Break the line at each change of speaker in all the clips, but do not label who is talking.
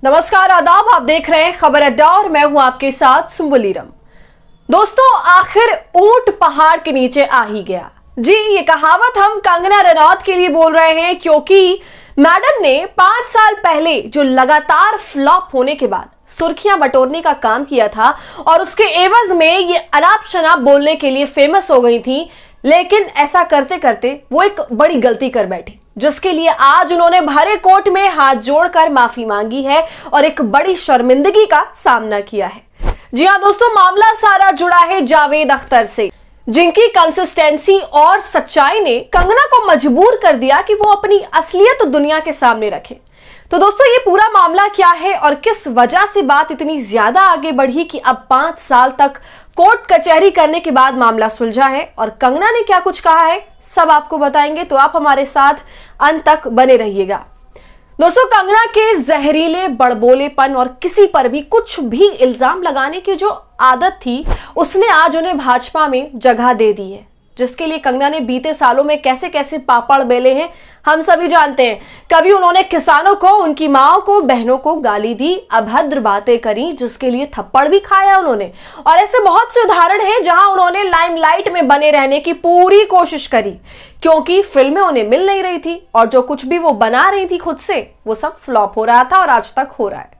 नमस्कार, आदाब। आप देख रहे हैं खबर अड्डा और मैं हूं आपके साथ सुम्बुलीरम। दोस्तों, आखिर ऊंट पहाड़ के नीचे आ ही गया। जी, ये कहावत हम कंगना रनौत के लिए बोल रहे हैं, क्योंकि मैडम ने 5 साल पहले जो लगातार फ्लॉप होने के बाद सुर्खियां बटोरने का काम किया था और उसके एवज में ये अनाप शनाप बोलने के लिए फेमस हो गई थी, लेकिन ऐसा करते करते वो एक बड़ी गलती कर बैठी, जिसके लिए आज उन्होंने भरे कोर्ट में हाथ जोड़कर माफी मांगी है और एक बड़ी शर्मिंदगी का सामना किया है। जी हां दोस्तों, मामला सारा जुड़ा है जावेद अख्तर से, जिनकी कंसिस्टेंसी और सच्चाई ने कंगना को मजबूर कर दिया कि वो अपनी असलियत दुनिया के सामने रखे। तो दोस्तों, ये पूरा मामला क्या है और किस वजह से बात इतनी ज्यादा आगे बढ़ी कि अब 5 साल तक कोर्ट कचहरी करने के बाद मामला सुलझा है और कंगना ने क्या कुछ कहा है, सब आपको बताएंगे। तो आप हमारे साथ अंत तक बने रहिएगा। दोस्तों, कंगना के जहरीले बड़बोलेपन और किसी पर भी कुछ भी इल्जाम लगाने की जो आदत थी, उसने आज उन्हें भाजपा में जगह दे दी है, जिसके लिए कंगना ने बीते सालों में कैसे कैसे पापड़ बेले हैं हम सभी जानते हैं। कभी उन्होंने किसानों को, उनकी माओ को, बहनों को गाली दी, अभद्र बातें करी, जिसके लिए थप्पड़ भी खाया उन्होंने। और ऐसे बहुत से उदाहरण हैं जहां उन्होंने लाइमलाइट में बने रहने की पूरी कोशिश करी, क्योंकि फिल्में उन्हें मिल नहीं रही थी और जो कुछ भी वो बना रही थी खुद से, वो सब फ्लॉप हो रहा था और आज तक हो रहा है।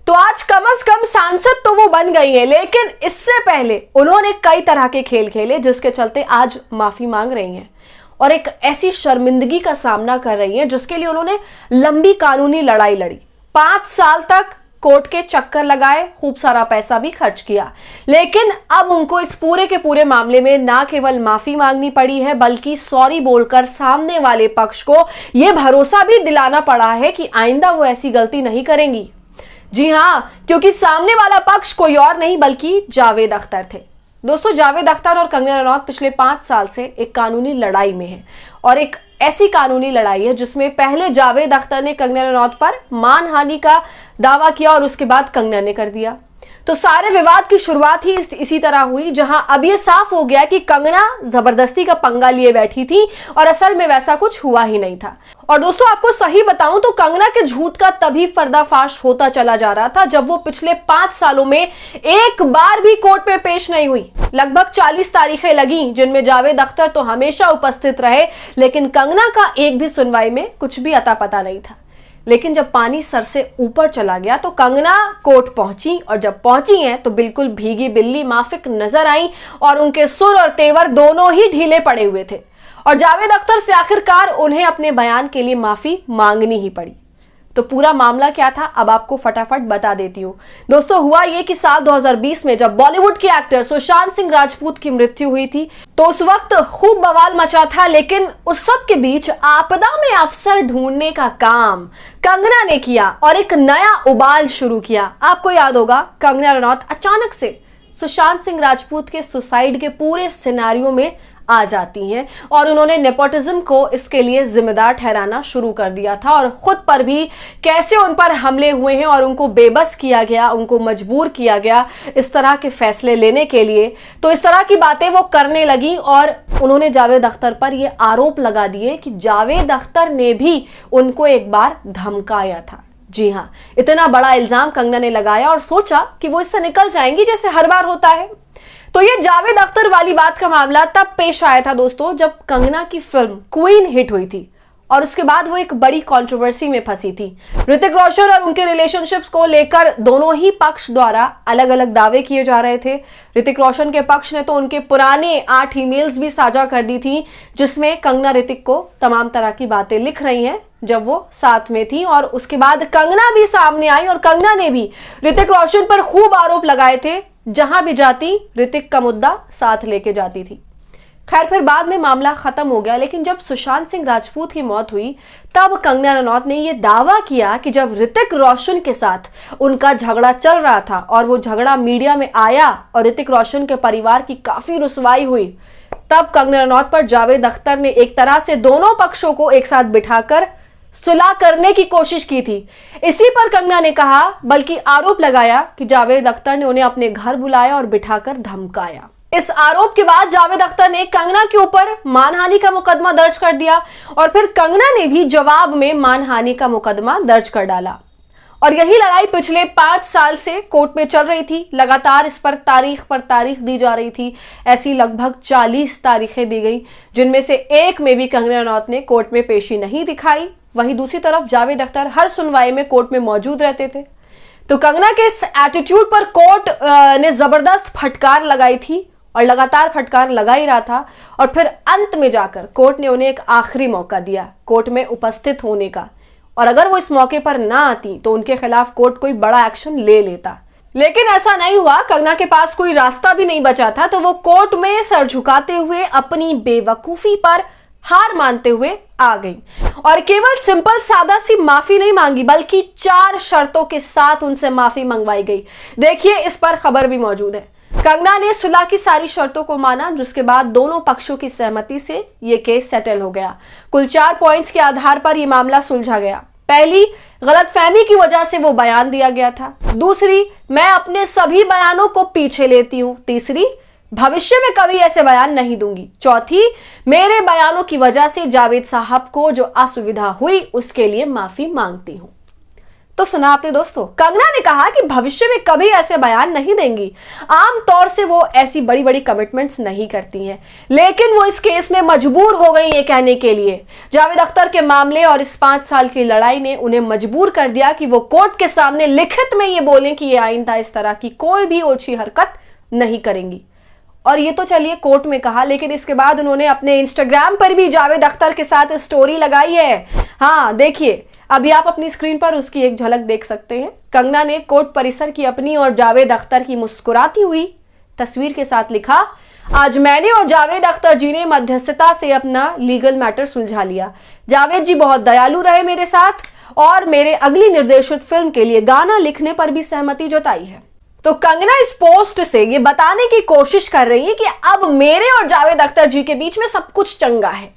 तो आज कम से कम सांसद तो वो बन गई है, लेकिन इससे पहले उन्होंने कई तरह के खेल खेले, जिसके चलते आज माफी मांग रही हैं और एक ऐसी शर्मिंदगी का सामना कर रही हैं जिसके लिए उन्होंने लंबी कानूनी लड़ाई लड़ी, 5 साल तक कोर्ट के चक्कर लगाए, खूब सारा पैसा भी खर्च किया। लेकिन अब उनको इस पूरे के पूरे मामले में ना केवल माफी मांगनी पड़ी है, बल्कि सॉरी बोलकर सामने वाले पक्ष को यह भरोसा भी दिलाना पड़ा है कि आइंदा वो ऐसी गलती नहीं करेंगी। जी हां, क्योंकि सामने वाला पक्ष कोई और नहीं बल्कि जावेद अख्तर थे। दोस्तों, जावेद अख्तर और कंगना रनौत पिछले 5 साल से एक कानूनी लड़ाई में है और एक ऐसी कानूनी लड़ाई है जिसमें पहले जावेद अख्तर ने कंगना रनौत पर मानहानि का दावा किया और उसके बाद कंगना ने कर दिया। तो सारे विवाद की शुरुआत ही इसी तरह हुई, जहां अब यह साफ हो गया कि कंगना जबरदस्ती का पंगा लिए बैठी थी और असल में वैसा कुछ हुआ ही नहीं था। और दोस्तों, आपको सही बताऊं तो कंगना के झूठ का तभी पर्दाफाश होता चला जा रहा था जब वो पिछले 5 सालों में एक बार भी कोर्ट में पेश नहीं हुई। लगभग 40 तारीखें लगी, जिनमें जावेद अख्तर तो हमेशा उपस्थित रहे, लेकिन कंगना का एक भी सुनवाई में कुछ भी अता पता नहीं था। लेकिन जब पानी सर से ऊपर चला गया तो कंगना कोर्ट पहुंची और जब पहुंची हैं तो बिल्कुल भीगी बिल्ली माफिक नजर आई और उनके सुर और तेवर दोनों ही ढीले पड़े हुए थे और जावेद अख्तर से आखिरकार उन्हें अपने बयान के लिए माफी मांगनी ही पड़ी। तो पूरा मामला क्या था, अब आपको फटाफट बता देती हूँ। दोस्तों, हुआ ये कि साल 2020 में जब बॉलीवुड के एक्टर सुशांत सिंह राजपूत की मृत्यु हुई थी, तो उस वक्त खूब बवाल मचा था, लेकिन उस सब के बीच आपदा में अफसर ढूंढने का काम कंगना ने किया और एक नया उबाल शुरू किया। आपको याद होगा, कंगना रनौत अचानक से सुशांत सिंह राजपूत के सुसाइड के पूरे सिनेरियो में आ जाती हैं और उन्होंने नेपोटिज्म को इसके लिए जिम्मेदार ठहराना शुरू कर दिया था और खुद पर भी कैसे उन पर हमले हुए हैं और उनको बेबस किया गया, उनको मजबूर किया गया इस तरह के फैसले लेने के लिए। तो इस तरह की बातें वो करने लगी और उन्होंने जावेद अख्तर पर ये आरोप लगा दिए कि जावेद अख्तर ने भी उनको एक बार धमकाया था। जी हाँ, इतना बड़ा इल्जाम कंगना ने लगाया और सोचा कि वो इससे निकल जाएंगी, जैसे हर बार होता है। तो ये जावेद अख्तर वाली बात का मामला तब पेश आया था दोस्तों, जब कंगना की फिल्म क्वीन हिट हुई थी और उसके बाद वो एक बड़ी कंट्रोवर्सी में फंसी थी। ऋतिक रोशन और उनके रिलेशनशिप्स को लेकर दोनों ही पक्ष द्वारा अलग अलग दावे किए जा रहे थे। ऋतिक रोशन के पक्ष ने तो उनके पुराने 8 ईमेल्स भी साझा कर दी थी, जिसमें कंगना ऋतिक को तमाम तरह की बातें लिख रही हैं जब वो साथ में थी। और उसके बाद कंगना भी सामने आई और कंगना ने भी ऋतिक रोशन पर खूब आरोप लगाए थे, जहां भी जाती ऋतिक का मुद्दा साथ लेके जाती थी। खैर, फिर बाद में मामला खत्म हो गया, लेकिन जब सुशांत सिंह राजपूत की मौत हुई तब कंगना रनौत ने यह दावा किया कि जब ऋतिक रोशन के साथ उनका झगड़ा चल रहा था और वो झगड़ा मीडिया में आया और ऋतिक रोशन के परिवार की काफी रुसवाई हुई, तब कंगना रनौत पर जावेद अख्तर ने एक तरह से दोनों पक्षों को एक साथ बिठाकर सुलह करने की कोशिश की थी। इसी पर कंगना ने कहा, बल्कि आरोप लगाया कि जावेद अख्तर ने उन्हें अपने घर बुलाया और बिठाकर धमकाया। इस आरोप के बाद जावेद अख्तर ने कंगना के ऊपर मानहानि का मुकदमा दर्ज कर दिया और फिर कंगना ने भी जवाब में मानहानि का मुकदमा दर्ज कर डाला। और यही लड़ाई पिछले 5 साल से कोर्ट में चल रही थी। लगातार इस पर तारीख दी जा रही थी। ऐसी लगभग 40 तारीखें दी गई, जिनमें से एक में भी कंगना रनौत ने कोर्ट में पेशी नहीं दिखाई। वहीं दूसरी तरफ जावेद अख्तर हर सुनवाई में कोर्ट में मौजूद रहते थे। तो कंगना के इस एटीट्यूड पर कोर्ट ने जबरदस्त फटकार लगाई थी और लगातार फटकार लगा ही रहा था। और फिर अंत में जाकर कोर्ट ने उन्हें एक आखिरी मौका दिया कोर्ट में उपस्थित होने का, और अगर वो इस मौके पर ना आती तो उनके खिलाफ कोर्ट कोई बड़ा एक्शन ले लेता। लेकिन ऐसा नहीं हुआ। कंगना के पास कोई रास्ता भी नहीं बचा था, तो वो कोर्ट में सर झुकाते हुए अपनी बेवकूफी पर हार मानते हुए आ गई और केवल सिंपल सादा सी माफी नहीं मांगी, बल्कि 4 शर्तों के साथ उनसे माफी मंगवाई गई। देखिए, इस पर खबर भी मौजूद है। कंगना ने सुलह की सारी शर्तों को माना, जिसके बाद दोनों पक्षों की सहमति से ये केस सेटल हो गया। कुल 4 पॉइंट्स के आधार पर यह मामला सुलझा गया। पहली, गलतफहमी की वजह से वो बयान दिया गया था। दूसरी, मैं अपने सभी बयानों को पीछे लेती हूं। तीसरी, भविष्य में कभी ऐसे बयान नहीं दूंगी। चौथी, मेरे बयानों की वजह से जावेद साहब को जो असुविधा हुई उसके लिए माफी मांगती हूं। तो सुना आपने दोस्तों, कंगना ने कहा कि भविष्य में कभी ऐसे बयान नहीं देंगी। आमतौर से वो ऐसी बड़ी बड़ी कमिटमेंट्स नहीं करती हैं, लेकिन वो इस केस में मजबूर हो गई ये कहने के लिए। जावेद अख्तर के मामले और इस 5 साल की लड़ाई ने उन्हें मजबूर कर दिया कि वो कोर्ट के सामने लिखित में ये बोलें कि ये आइंदा इस तरह की कोई भी ओछी हरकत नहीं करेंगी। और ये तो चलिए कोर्ट में कहा, लेकिन इसके बाद उन्होंने अपने इंस्टाग्राम पर भी जावेद अख्तर के साथ स्टोरी लगाई है। हाँ, देखिए, अभी आप अपनी स्क्रीन पर उसकी एक झलक देख सकते हैं। कंगना ने कोर्ट परिसर की अपनी और जावेद अख्तर की मुस्कुराती हुई तस्वीर के साथ लिखा, आज मैंने और जावेद अख्तर जी ने मध्यस्थता से अपना लीगल मैटर सुलझा लिया। जावेद जी बहुत दयालु रहे मेरे साथ और मेरे अगली निर्देशित फिल्म के लिए गाना लिखने पर भी सहमति जताई है। तो कंगना इस पोस्ट से ये बताने की कोशिश कर रही है कि अब मेरे और जावेद अख्तर जी के बीच में सब कुछ चंगा है।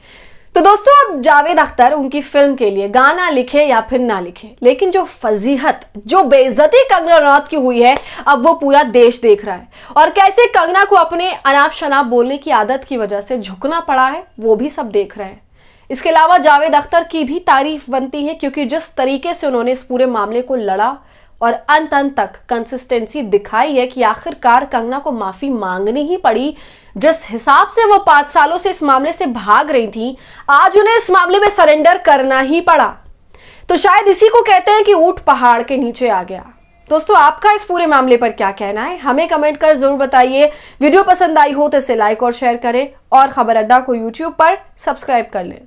तो दोस्तों, अब जावेद अख्तर उनकी फिल्म के लिए गाना लिखे या फिर ना लिखे, लेकिन जो फजीहत, जो बेइज्जती कंगना रनौत की हुई है, अब वो पूरा देश देख रहा है। और कैसे कंगना को अपने अनाप शनाप बोलने की आदत की वजह से झुकना पड़ा है, वो भी सब देख रहे हैं। इसके अलावा जावेद अख्तर की भी तारीफ बनती है, क्योंकि जिस तरीके से उन्होंने इस पूरे मामले को लड़ा और अंत तक कंसिस्टेंसी दिखाई है कि आखिरकार कंगना को माफी मांगनी ही पड़ी। जिस हिसाब से वो 5 सालों से इस मामले से भाग रही थी, आज उन्हें इस मामले में सरेंडर करना ही पड़ा। तो शायद इसी को कहते हैं कि ऊंट पहाड़ के नीचे आ गया। दोस्तों, आपका इस पूरे मामले पर क्या कहना है, हमें कमेंट कर जरूर बताइए। वीडियो पसंद आई हो तो इसे लाइक और शेयर करें और खबर अड्डा को यूट्यूब पर सब्सक्राइब कर लें।